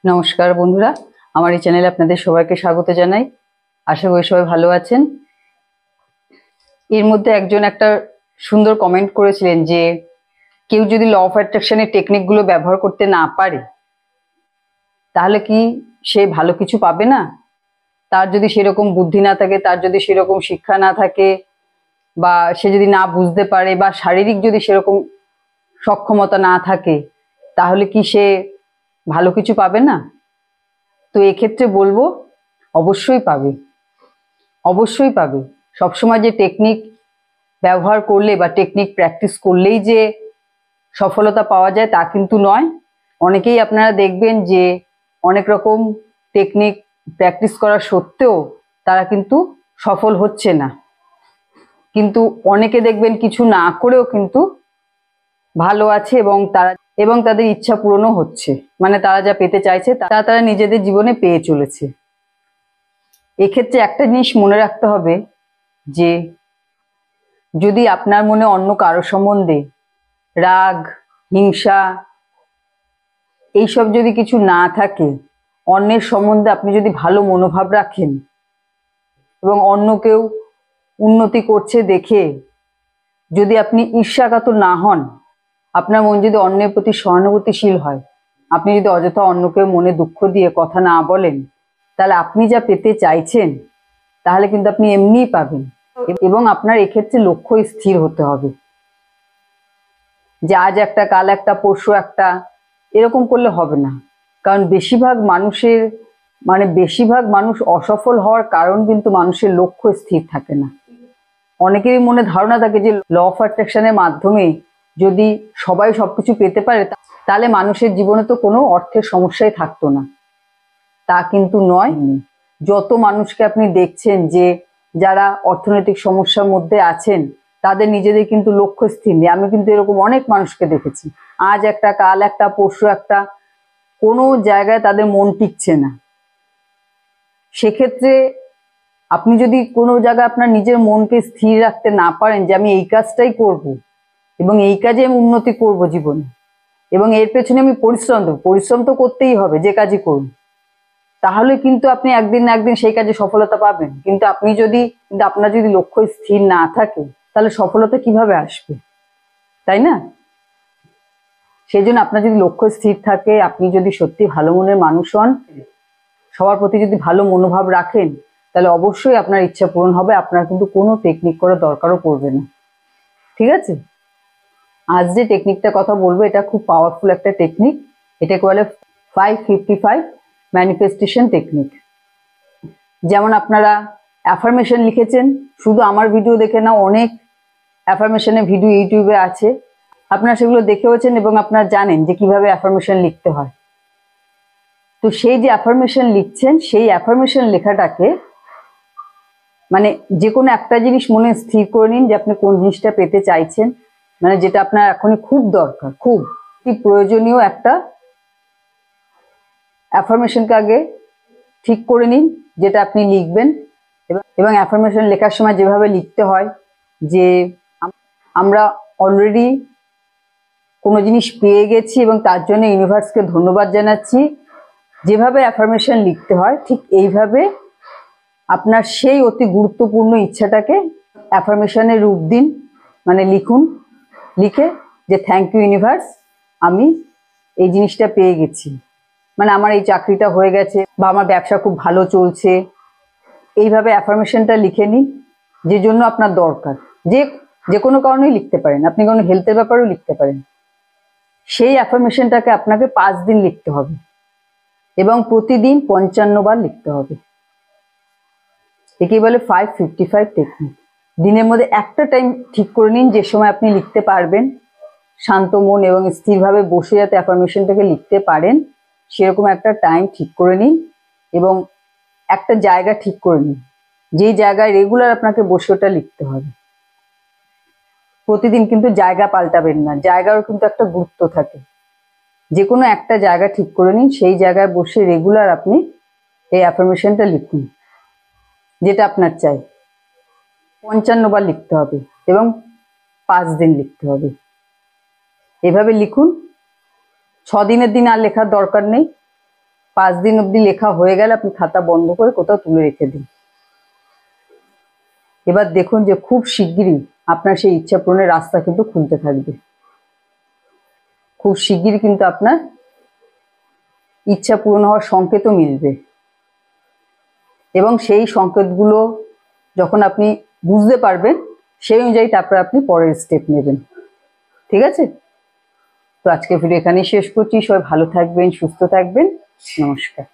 নমস্কার বন্ধুরা, আমার এই চ্যানেলে আপনাদের সবাইকে স্বাগত জানাই। আশা করি সবাই ভালো আছেন। এর মধ্যে একজন একটা সুন্দর কমেন্ট করেছিলেন যে কেউ যদি ল অফ অ্যাট্রাকশনের টেকনিকগুলো ব্যবহার করতে না পারে তাহলে কি সে ভালো কিছু পাবে না? তার যদি সেরকম বুদ্ধি না থাকে, তার যদি সেরকম শিক্ষা না থাকে, বা সে যদি না বুঝতে পারে, বা শারীরিক যদি সেরকম সক্ষমতা না থাকে, তাহলে কি সে ভালো কিছু পাবে না? তো এক্ষেত্রে বলবো অবশ্যই পাবে, অবশ্যই পাবে। সবসময় যে টেকনিক ব্যবহার করলে বা টেকনিক প্র্যাকটিস করলেই যে সফলতা পাওয়া যায় তা কিন্তু নয়। অনেকেই আপনারা দেখবেন যে অনেক রকম টেকনিক প্র্যাকটিস করা সত্ত্বেও তারা কিন্তু সফল হচ্ছে না। কিন্তু অনেকে দেখবেন কিছু না করেও কিন্তু ভালো আছে এবং তাদের ইচ্ছা পূরণও হচ্ছে, মানে তারা যা পেতে চাইছে তারা নিজেদের জীবনে পেয়ে চলেছে। এক্ষেত্রে একটা জিনিস মনে রাখতে হবে যে যদি আপনার মনে অন্য কারো সম্বন্ধে রাগ, হিংসা এইসব যদি কিছু না থাকে, অন্যের সম্বন্ধে আপনি যদি ভালো মনোভাব রাখেন এবং অন্য কেউ উন্নতি করছে দেখে যদি আপনি ঈর্ষাকাতর না হন, আপনার মন যদি অন্যের প্রতি সহানুভূতিশীল হয়, আপনি যদি অযথা অন্যকে মনে দুঃখ দিয়ে কথা না বলেন, তাহলে আপনি যা পেতে চাইছেন তাহলে কিন্তু আপনি এমনিই পাবেন। এবং আপনার এক্ষেত্রে লক্ষ্য স্থির হতে হবে যে আজ একটা, কাল একটা, পরশু একটা, এরকম করলে হবে না। কারণ বেশিরভাগ মানুষ অসফল হওয়ার কারণ কিন্তু মানুষের লক্ষ্য স্থির থাকে না। অনেকেরই মনে ধারণা থাকে যে ল অফ অ্যাট্রাকশনের মাধ্যমে যদি সবাই সবকিছু পেতে পারে তাহলে মানুষের জীবনে তো কোনো অর্থের সমস্যাই থাকতো না। তা কিন্তু নয়। যত মানুষকে আপনি দেখছেন যে যারা অর্থনৈতিক সমস্যার মধ্যে আছেন তাদের নিজেদের কিন্তু লক্ষ্য স্থির নেই। আমি কিন্তু এরকম অনেক মানুষকে দেখেছি, আজ একটা, কাল একটা, পরশু একটা, কোনো জায়গায় তাদের মন টিকছে না। সেক্ষেত্রে আপনি যদি কোনো জায়গায় আপনার নিজের মনকে স্থির রাখতে না পারেন যে আমি এই কাজটাই করব এবং এই কাজে আমি উন্নতি করব জীবনে, এবং এর পেছনে আমি পরিশ্রম তো করতেই হবে যে কাজই করুন, তাহলে কিন্তু আপনি একদিন না একদিন সেই কাজে সফলতা পাবেন। কিন্তু আপনার যদি লক্ষ্য স্থির না থাকে তাহলে সফলতা কিভাবে আসবে, তাই না? সেই জন্য আপনার যদি লক্ষ্য স্থির থাকে, আপনি যদি সত্যি ভালো মনের মানুষ হন, সবার প্রতি যদি ভালো মনোভাব রাখেন, তাহলে অবশ্যই আপনার ইচ্ছা পূরণ হবে। আপনার কিন্তু কোনো টেকনিক করার দরকারও পড়বে না। ঠিক আছে? আজ যে টেকনিকটা কথা বলবো এটা খুব পাওয়ারফুল একটা টেকনিক। এটাকে বলে 555 ম্যানিফেস্টেশন টেকনিক। যেমন আপনারা অ্যাফার্মেশন লিখেছেন, শুধু আমার ভিডিও দেখে না, অনেক অ্যাফার্মেশনের ভিডিও ইউটিউবে আছে, আপনারা সেগুলো দেখেওছেন এবং আপনারা জানেন যে কিভাবে অ্যাফার্মেশন লিখতে হয়। তো সেই যে অ্যাফার্মেশন লিখছেন, সেই অ্যাফার্মেশন লেখাটাকে মানে যে কোনো একটা জিনিস মনে স্থির করে নিন যে আপনি কোন জিনিসটা পেতে চাইছেন, মানে যেটা আপনার এখনই খুব দরকার, খুব প্রয়োজনীয় একটা অ্যাফার্মেশনকে আগে ঠিক করে নিন যেটা আপনি লিখবেন। এবং অ্যাফার্মেশন লেখার সময় যেভাবে লিখতে হয় যে আমরা অলরেডি কোনো জিনিস পেয়ে গেছি এবং তার জন্য ইউনিভার্সকে ধন্যবাদ জানাচ্ছি, যেভাবে অ্যাফার্মেশন লিখতে হয় ঠিক এইভাবে আপনার সেই অতি গুরুত্বপূর্ণ ইচ্ছাটাকে অ্যাফার্মেশনের রূপ দিন, মানে লিখুন, লিখে যে থ্যাংক ইউ ইউনিভার্স, আমি এই জিনিসটা পেয়ে গেছি, মানে আমার এই চাকরিটা হয়ে গেছে বা আমার ব্যবসা খুব ভালো চলছে। এইভাবে অ্যাফার্মেশনটা লিখে নিন যে জন্য আপনার দরকার, যে কোনো কারণেই লিখতে পারেন, আপনি কোনো হেলথের ব্যাপারেও লিখতে পারেন। সেই অ্যাফার্মেশনটাকে আপনাকে 5 দিন লিখতে হবে এবং প্রতিদিন 55 বার লিখতে হবে। একেই বলে 555 টেকনিক। দিনের মধ্যে একটা টাইম ঠিক করে নিন যে সময় আপনি লিখতে পারবেন, শান্ত মন এবং স্থিরভাবে বসে যাতে অ্যাফার্মেশনটাকে লিখতে পারেন সেরকম একটা টাইম ঠিক করে নিন এবং একটা জায়গা ঠিক করে নিন যেই জায়গায় রেগুলার আপনাকে বসে ওটা লিখতে হবে। প্রতিদিন কিন্তু জায়গা পাল্টাবেন না, জায়গারও কিন্তু একটা গুরুত্ব থাকে। যে কোনো একটা জায়গা ঠিক করে নিন, সেই জায়গায় বসে রেগুলার আপনি এই অ্যাফার্মেশনটা লিখুন যেটা আপনার চাই। 55 বার লিখতে হবে এবং 5 দিন লিখতে হবে। এভাবে লিখুন। 6 দিনের দিন আর লেখার দরকার নেই, 5 দিন অবধি লেখা হয়ে গেলে আপনি খাতা বন্ধ করে কোথাও তুলে রেখে দিন। এবার দেখুন যে খুব শিগগিরই আপনার সেই ইচ্ছা পূরণের রাস্তা কিন্তু খুলতে থাকবে। খুব শিগগিরই কিন্তু আপনার ইচ্ছা পূরণ হওয়ার সংকেতও মিলবে, এবং সেই সংকেতগুলো যখন আপনি বুঝতে পারবেন সেই অনুযায়ী তারপর আপনি পরের স্টেপ নেবেন। ঠিক আছে? তো আজকে ভিডিও এখানেই শেষ করছি। সবাই ভালো থাকবেন, সুস্থ থাকবেন। নমস্কার।